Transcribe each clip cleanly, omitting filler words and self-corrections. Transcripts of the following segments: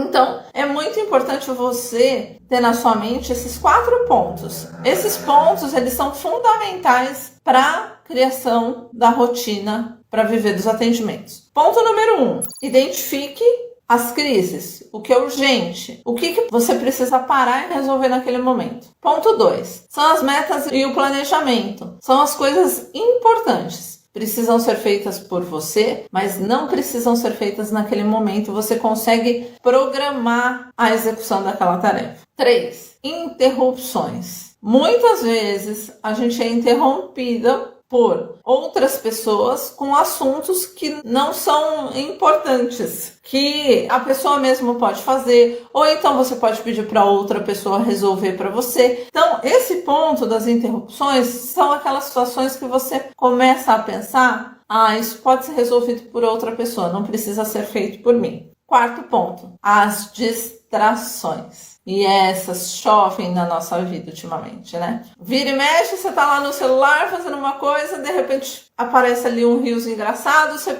Então, é muito importante você ter na sua mente esses 4 pontos. Esses pontos, eles são fundamentais para a criação da rotina para viver dos atendimentos. Ponto número 1, identifique as crises, o que é urgente, o que você precisa parar e resolver naquele momento. Ponto 2, são as metas e o planejamento, são as coisas importantes. Precisam ser feitas por você, mas não precisam ser feitas naquele momento. Você consegue programar a execução daquela tarefa. 3, interrupções. Muitas vezes a gente é interrompida por outras pessoas com assuntos que não são importantes, que a pessoa mesmo pode fazer, ou então você pode pedir para outra pessoa resolver para você. Então, esse ponto das interrupções são aquelas situações que você começa a pensar, isso pode ser resolvido por outra pessoa, não precisa ser feito por mim. 4º ponto, as distrações. E essas chovem na nossa vida ultimamente, né? Vira e mexe, você tá lá no celular fazendo uma coisa, de repente aparece ali um reels engraçado, você...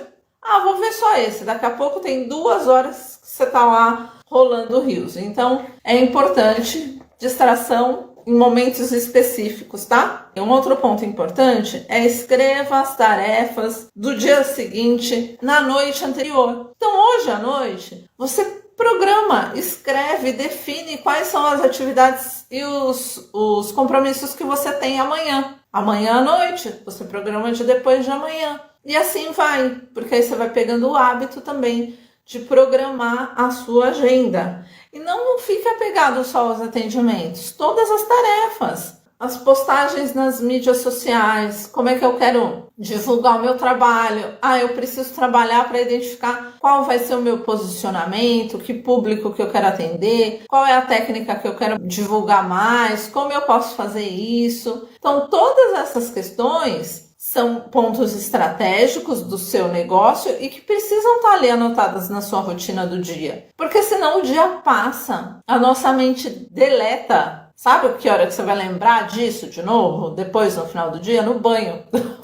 vou ver só esse. Daqui a pouco tem 2 horas que você tá lá rolando o reels. Então, é importante distração em momentos específicos, tá? E um outro ponto importante é escreva as tarefas do dia seguinte na noite anterior. Então, hoje à noite, você programa, escreve, define quais são as atividades e os compromissos que você tem amanhã. Amanhã à noite, você programa de depois de amanhã. E assim vai, porque aí você vai pegando o hábito também de programar a sua agenda. E não fique apegado só aos atendimentos, todas as tarefas. As postagens nas mídias sociais, como é que eu quero divulgar o meu trabalho? Eu preciso trabalhar para identificar qual vai ser o meu posicionamento, que público que eu quero atender, qual é a técnica que eu quero divulgar mais, como eu posso fazer isso. Então, todas essas questões são pontos estratégicos do seu negócio e que precisam estar ali anotadas na sua rotina do dia. Porque senão o dia passa, a nossa mente deleta. Sabe que hora que você vai lembrar disso de novo? Depois, no final do dia? No banho,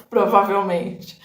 provavelmente.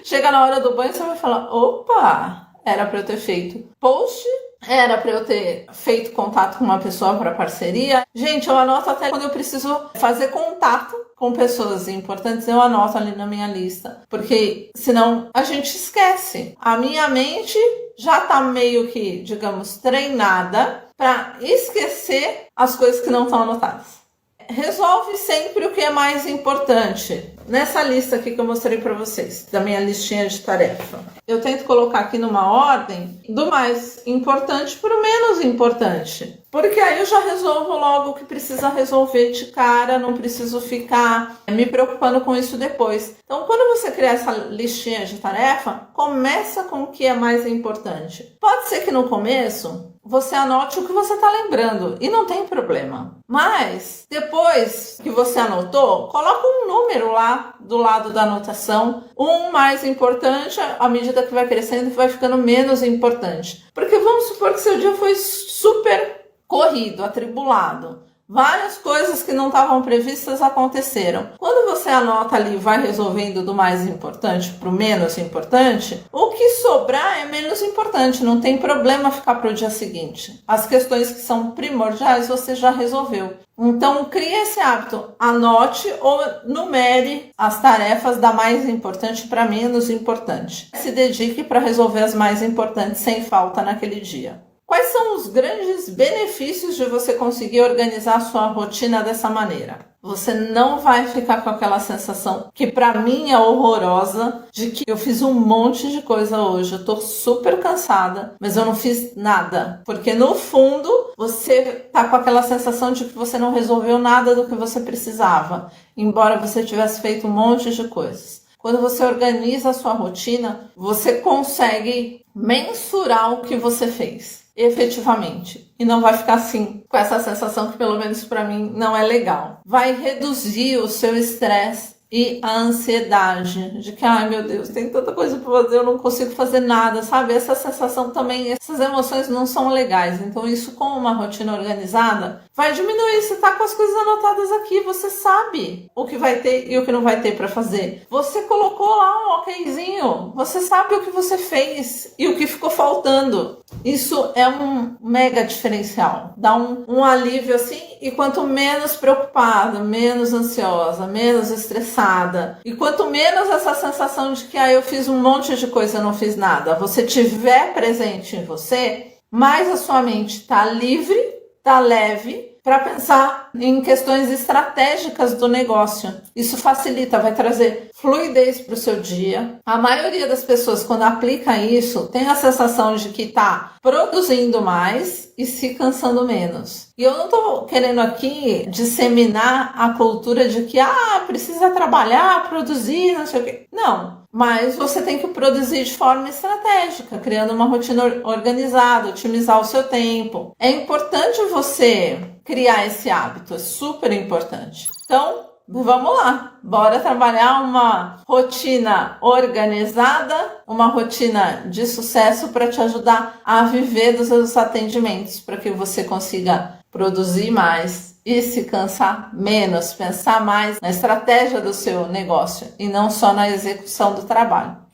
Chega na hora do banho, você vai falar, opa, era para eu ter feito post, era para eu ter feito contato com uma pessoa para parceria. Gente, eu anoto até quando eu preciso fazer contato com pessoas importantes, eu anoto ali na minha lista. Porque senão a gente esquece. A minha mente já tá meio que, digamos, treinada para esquecer as coisas que não estão anotadas. Resolve sempre o que é mais importante. Nessa lista aqui que eu mostrei para vocês, da minha listinha de tarefa, eu tento colocar aqui numa ordem do mais importante para o menos importante. Porque aí eu já resolvo logo o que precisa resolver de cara, não preciso ficar me preocupando com isso depois. Então, quando você criar essa listinha de tarefa, começa com o que é mais importante. Pode ser que no começo você anote o que você está lembrando e não tem problema. Mas depois que você anotou, coloca um número lá do lado da anotação. Um mais importante, à medida que vai crescendo, vai ficando menos importante. Porque vamos supor que seu dia foi super corrido, atribulado. Várias coisas que não estavam previstas aconteceram. Quando você anota ali e vai resolvendo do mais importante para o menos importante, o que sobrar é menos importante, não tem problema ficar para o dia seguinte. As questões que são primordiais você já resolveu. Então, crie esse hábito, anote ou numere as tarefas da mais importante para menos importante. Se dedique para resolver as mais importantes sem falta naquele dia. Quais são os grandes benefícios de você conseguir organizar a sua rotina dessa maneira? Você não vai ficar com aquela sensação que para mim é horrorosa, de que eu fiz um monte de coisa hoje, eu tô super cansada, mas eu não fiz nada. Porque no fundo, você tá com aquela sensação de que você não resolveu nada do que você precisava, embora você tivesse feito um monte de coisas. Quando você organiza a sua rotina, você consegue mensurar o que você fez efetivamente. E não vai ficar assim, com essa sensação que pelo menos para mim não é legal. Vai reduzir o seu estresse e a ansiedade de que, ai meu Deus, tem tanta coisa para fazer, eu não consigo fazer nada, sabe? Essa sensação também, essas emoções não são legais. Então isso, com uma rotina organizada, vai diminuir. Você tá com as coisas anotadas aqui, você sabe o que vai ter e o que não vai ter para fazer. Você colocou lá um okzinho, você sabe o que você fez e o que ficou faltando. Isso é um mega diferencial. Dá um alívio assim, e quanto menos preocupada, menos ansiosa, menos estressada, e quanto menos essa sensação de que eu fiz um monte de coisa e não fiz nada, você tiver presente em você, mais a sua mente está livre, está leve, para pensar em questões estratégicas do negócio. Isso facilita, vai trazer fluidez para o seu dia. A maioria das pessoas, quando aplica isso, tem a sensação de que está produzindo mais e se cansando menos. E eu não estou querendo aqui disseminar a cultura de que precisa trabalhar, produzir, não sei o quê. Não. Mas você tem que produzir de forma estratégica, criando uma rotina organizada, otimizar o seu tempo. É importante você criar esse hábito, é super importante. Então, vamos lá, bora trabalhar uma rotina organizada, uma rotina de sucesso para te ajudar a viver dos seus atendimentos, para que você consiga produzir mais e se cansar menos, pensar mais na estratégia do seu negócio e não só na execução do trabalho.